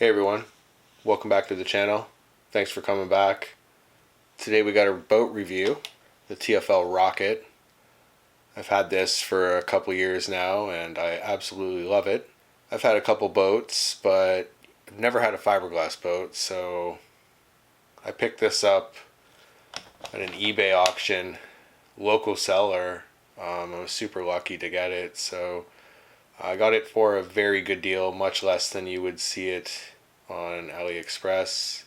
Hey everyone, welcome back to the channel. Thanks for coming back. Today we got a boat review, the TFL Rocket. I've had this for a couple years now and I absolutely love it. I've had a couple boats, but I've never had a fiberglass boat, so I picked this up at an eBay auction, local seller. I was super lucky to get it, so I got it for a very good deal, much less than you would see it on AliExpress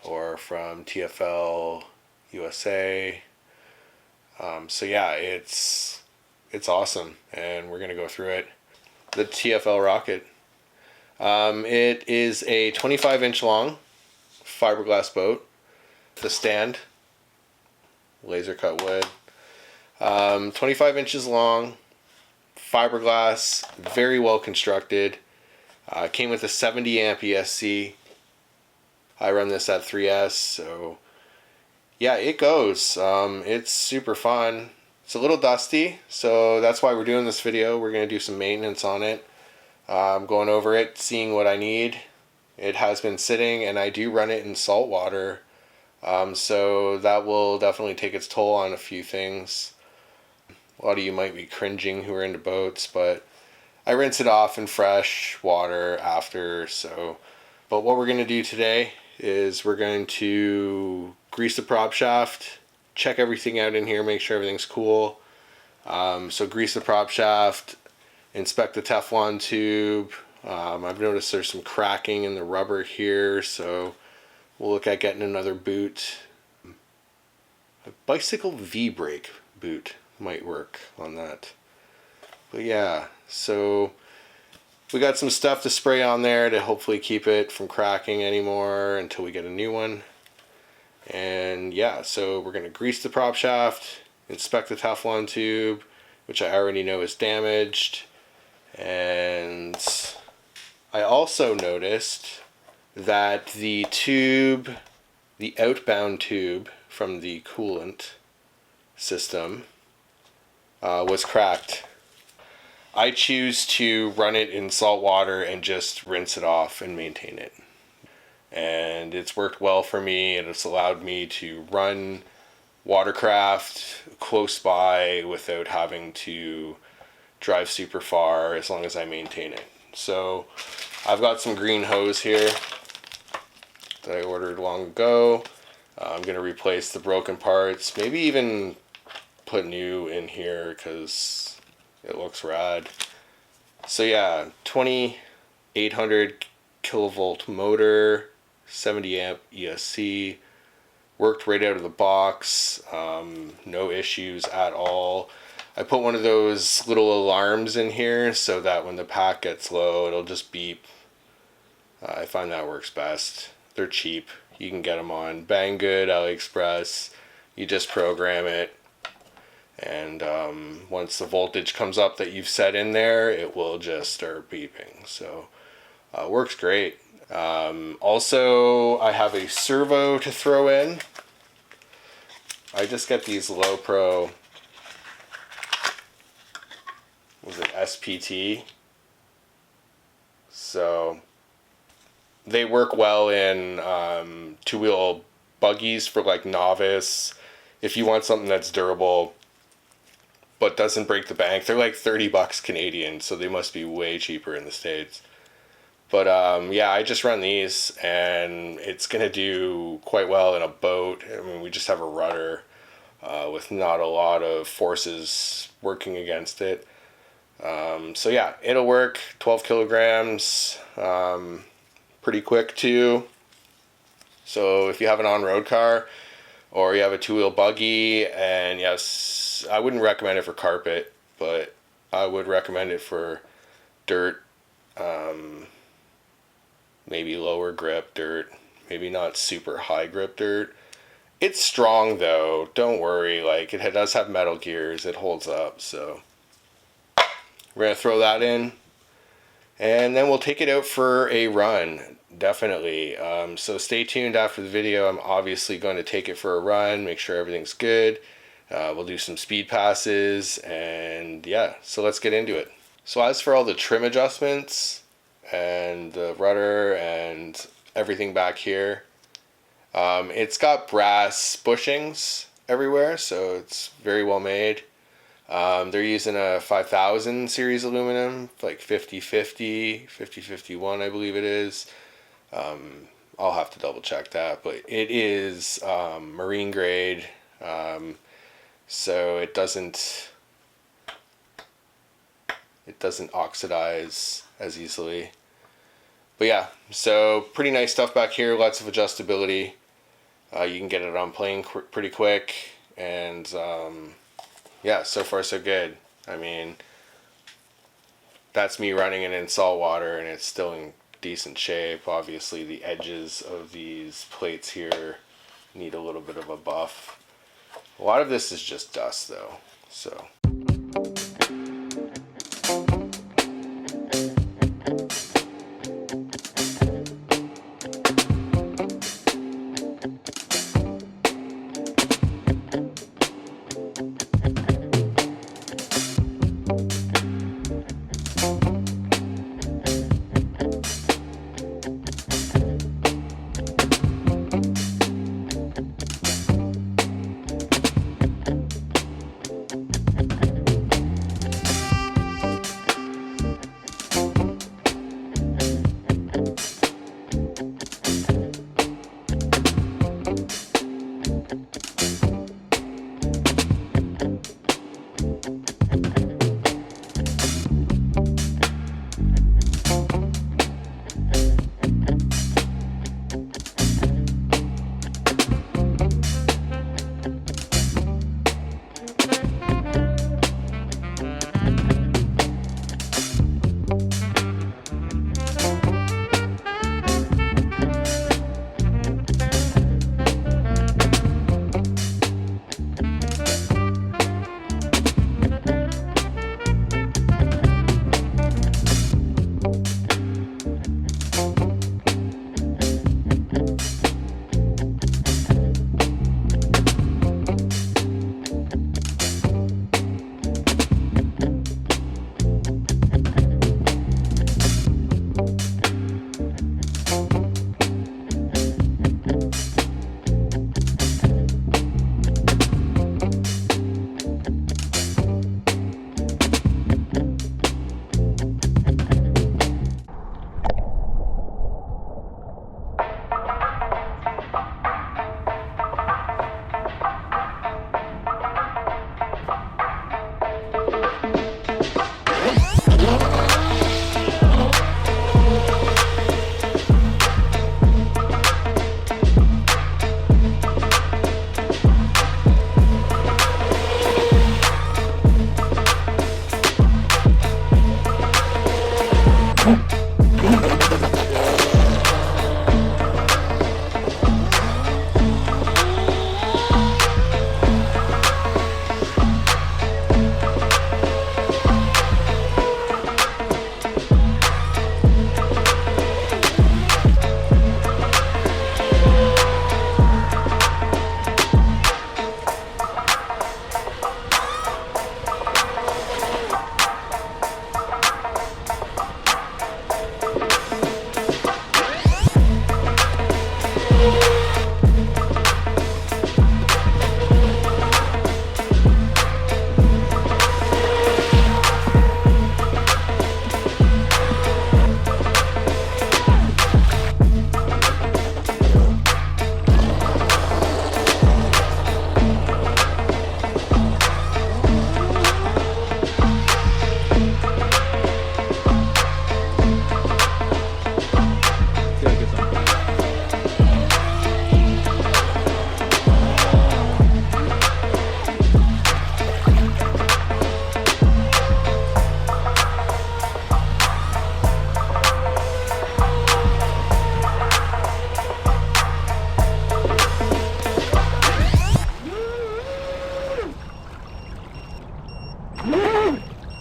or from TFL USA. So yeah, it's awesome, and we're gonna go through it. The TFL Rocket. It is a 25-inch long fiberglass boat. The stand, laser cut wood. 25 inches long, fiberglass, very well constructed. Came with a 70 amp ESC. I run this at 3S, so yeah, it goes. It's super fun. It's a little dusty, so that's why we're doing this video. We're going to do some maintenance on it. I'm going over it, seeing what I need. It has been sitting, and I do run it in salt water, so that will definitely take its toll on a few things. A lot of you might be cringing who are into boats, but I rinse it off in fresh water after. But what we're going to do today is we're going to grease the prop shaft, check everything out in here, make sure everything's cool. So grease the prop shaft, inspect the Teflon tube. I've noticed there's some cracking in the rubber here, so we'll look at getting another boot. A bicycle V-brake boot might work on that. But yeah, so we got some stuff to spray on there to hopefully keep it from cracking anymore until we get a new one. And yeah, so we're going to grease the prop shaft, inspect the Teflon tube, which I already know is damaged. And I also noticed that the tube, the outbound tube from the coolant system, was cracked. I choose to run it in salt water and just rinse it off and maintain it. And it's worked well for me, and it's allowed me to run watercraft close by without having to drive super far, as long as I maintain it. So I've got some green hose here that I ordered long ago. I'm going to replace the broken parts, maybe even put new in here because it looks rad. So yeah, 2800 kilovolt motor, 70 amp ESC, worked right out of the box, no issues at all. I put one of those little alarms in here so that when the pack gets low, it'll just beep. I find that works best. They're cheap. You can get them on Banggood, AliExpress. You just program it. And once the voltage comes up that you've set in there, it will just start beeping. So works great. Also, I have a servo to throw in. I just get these low pro, was it SPT? So they work well in two-wheel buggies for like novice. If you want something that's durable but doesn't break the bank, they're like 30 bucks Canadian, so they must be way cheaper in the States. But yeah, I just run these, and it's gonna do quite well in a boat. I mean, we just have a rudder with not a lot of forces working against it. So yeah, it'll work. 12 kilograms, pretty quick too. So if you have an on-road car, or you have a two-wheel buggy, and yes, I wouldn't recommend it for carpet, but I would recommend it for dirt, maybe lower grip dirt, maybe not super high grip dirt. It's strong though, don't worry, like it does have metal gears, it holds up, so we're going to throw that in, and then we'll take it out for a run. Definitely. So stay tuned after the video. I'm obviously going to take it for a run, make sure everything's good. We'll do some speed passes, and yeah, so let's get into it. So as for all the trim adjustments, and the rudder and everything back here. It's got brass bushings everywhere, so it's very well made. They're using a 5000 series aluminum, like 5051, I believe it is. I'll have to double check that, but it is marine grade, so it doesn't oxidize as easily. But yeah, so pretty nice stuff back here. Lots of adjustability. You can get it on plane pretty quick, and yeah, so far so good. I mean, that's me running it in salt water, and it's still in decent shape. Obviously, the edges of these plates here need a little bit of a buff. A lot of this is just dust, though, so